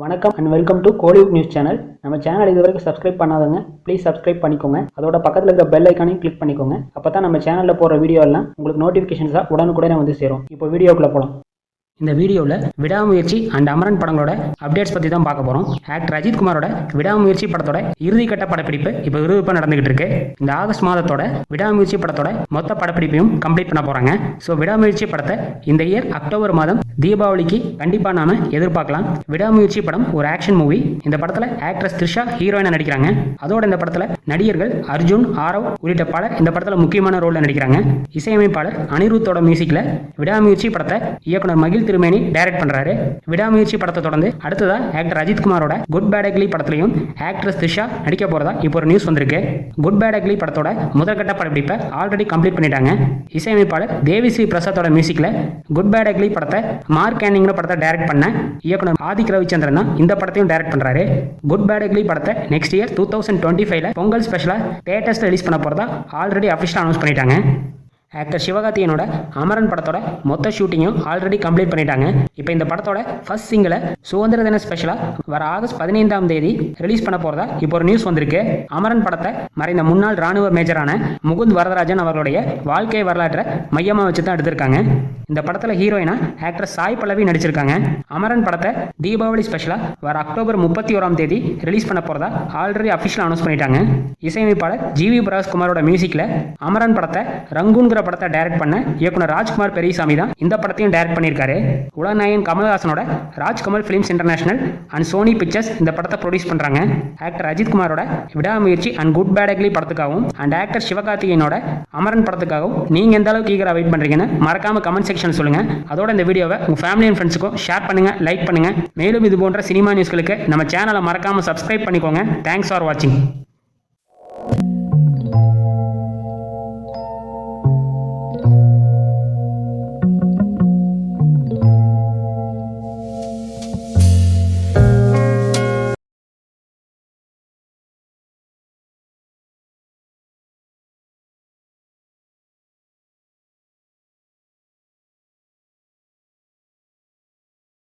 வணக்கம் and welcome to Kollywood news channel. நம்ம channel இது வரைக்கும் சப்ஸ்கிரைப் பண்ணாதவங்க ப்ளீஸ் சப்ஸ்கிரைப் பண்ணிக்கோங்க. அதோட பக்கத்தில் இருக்க பெல் ஐக்கானையும் கிளிக் பண்ணிக்கோங்க. அப்போ தான் நம்ம சேனலில் போகிற வீடியோ எல்லாம் உங்களுக்கு நோட்டிஃபிகேஷன்ஸாக உடனுக்குடனே வந்து சேரும். இப்போ வீடியோக்குள்ளே போகலாம். இந்த வீடியோவில் விடாமுயற்சி அண்ட் அமரன் படங்களோட அப்டேட்ஸ் பற்றி தான் பார்க்க போகிறோம். ஆக்டர் அஜித் குமாரோட விடாமுயற்சி படத்தோட இறுதிக்கட்ட படப்பிடிப்பு இப்போ விறுவிறுப்பாக நடந்துகிட்டு இருக்கு. இந்த ஆகஸ்ட் மாதத்தோட விடாமுயற்சி படத்தோட மொத்த படப்பிடிப்பையும் கம்ப்ளீட் பண்ண போகிறாங்க. ஸோ விடாமுயற்சி படத்தை இந்த இயர் அக்டோபர் மாதம் தீபாவளிக்கு கண்டிப்பாக நாம எதிர்பார்க்கலாம். விடாமுயற்சி படம் ஒரு ஆக்ஷன் மூவி. இந்த படத்தில் ஆக்ட்ரஸ் த்ரிஷா ஹீரோயினா நடிக்கிறாங்க. அதோட இந்த படத்தில் நடிகர்கள் அர்ஜுன், ஆரவ் உள்ளிட்ட பலர் இந்த படத்தில் முக்கியமான ரோலில் நடிக்கிறாங்க. இசையமைப்பாளர் அனிருத்தோட மியூசிக்கில் விடாமுயற்சி படத்தை இயக்குனர் மகிழ் திருமேனி டைரக்ட் பண்றாரு. விடாமுயற்சி படத்தை தொடர்ந்து அடுத்ததா ஆக்டர் அஜித் குமாரோட குட் பேட் அக்லி படத்திலையும் ஆக்ட்ரஸ் த்ரிஷா நடிக்க போறதா இப்போ ஒரு நியூஸ் வந்திருக்கு. குட் பேட் அக்லி படத்தோட முதற்கட்ட படப்பிடிப்பை ஆல்ரெடி கம்ப்ளீட் பண்ணிட்டாங்க. இசையமைப்பாளர் தேவிஸ்ரீ பிரசாத்தோட மியூசிக்ல குட் பேட் அக்லி படத்தை மார்க் கேனிங்கிற படத்தை டைரக்ட் பண்ண இயக்குனர் ஆதிக் ரவிச்சந்திரன் தான் இந்த படத்தையும் டைரக்ட் பண்றாரு. குட் பேட் அக்லி படத்தை நெக்ஸ்ட் இயர் 2025 பொங்கல் ஸ்பெஷலா தியேட்டர்ஸ்ல ரிலீஸ் பண்ண போறதா ஆல்ரெடி அபிஷியலா அனௌன்ஸ் பண்ணிட்டாங்க. ஆக்டர் சிவகார்த்திகேயனோட அமரன் படத்தோட மொத்த ஷூட்டிங்கும் ஆல்ரெடி கம்ப்ளீட் பண்ணிட்டாங்க. இப்போ இந்த படத்தோட ஃபர்ஸ்ட் சிங்கிளை சுதந்திர தின ஸ்பெஷலாக வர ஆகஸ்ட் 15ஆம் தேதி ரிலீஸ் பண்ண போறதா இப்போ ஒரு நியூஸ் வந்திருக்கு. அமரன் படத்தை மறைந்த முன்னாள் ராணுவ மேஜரான முகுந்த் வரதராஜன் அவர்களுடைய வாழ்க்கை வரலாற்றை மையமாக வச்சு தான் எடுத்திருக்காங்க. இந்த படத்தில் ஹீரோயினா ஆக்டர் சாய் பல்லவி நடிச்சிருக்காங்க. அமரன் படத்தை தீபாவளி ஸ்பெஷலாக வர அக்டோபர் 31ஆம் தேதி ரிலீஸ் பண்ண போறதா ஆல்ரெடி அஃபிஷியலாக அனௌன்ஸ் பண்ணிட்டாங்க. இசையமைப்பாளர் ஜிவி பிரகாஷ்குமாரோட மியூசிக்ல அமரன் படத்தை ரங்கூன்கிற படத்தை டைரக்ட் பண்ண இயக்குனர் ராஜ்குமார் பெரியசாமி தான் இந்த படத்தையும் டைரக்ட் பண்ணியிருக்காரு. உலகநாயகன் கமல்ஹாசனோட Rajkamal Films International and Sony Pictures இந்த படத்தை ப்ரொடியூஸ் பண்றாங்க. ஆக்டர் அஜித் குமாரோட Vidaamuyarchi and Good Bad Ugly படத்துக்காகவும் அண்ட் ஆக்டர் சிவகார்த்திகேயனோட அமரன் படத்துக்காகவும் நீங்க எந்த அளவுக்கு ஈகரா வெயிட் பண்றீங்கன்னு மறக்காம கமெண்ட் செக்ஷன் சொல்லுங்க. அதோட இந்த வீடியோவை உங்க ஃபேமிலி அண்ட் ஃப்ரெண்ட்ஸுக்கும் ஷேர் பண்ணுங்க, லைக் பண்ணுங்க. மேலும் இது போன்ற சினிமா நியூஸ்களுக்கு நம்ம சேனலை மறக்காம சப்ஸ்கிரைப் பண்ணிக்கோங்க. தேங்க்ஸ் ஃபார் வாட்சிங்.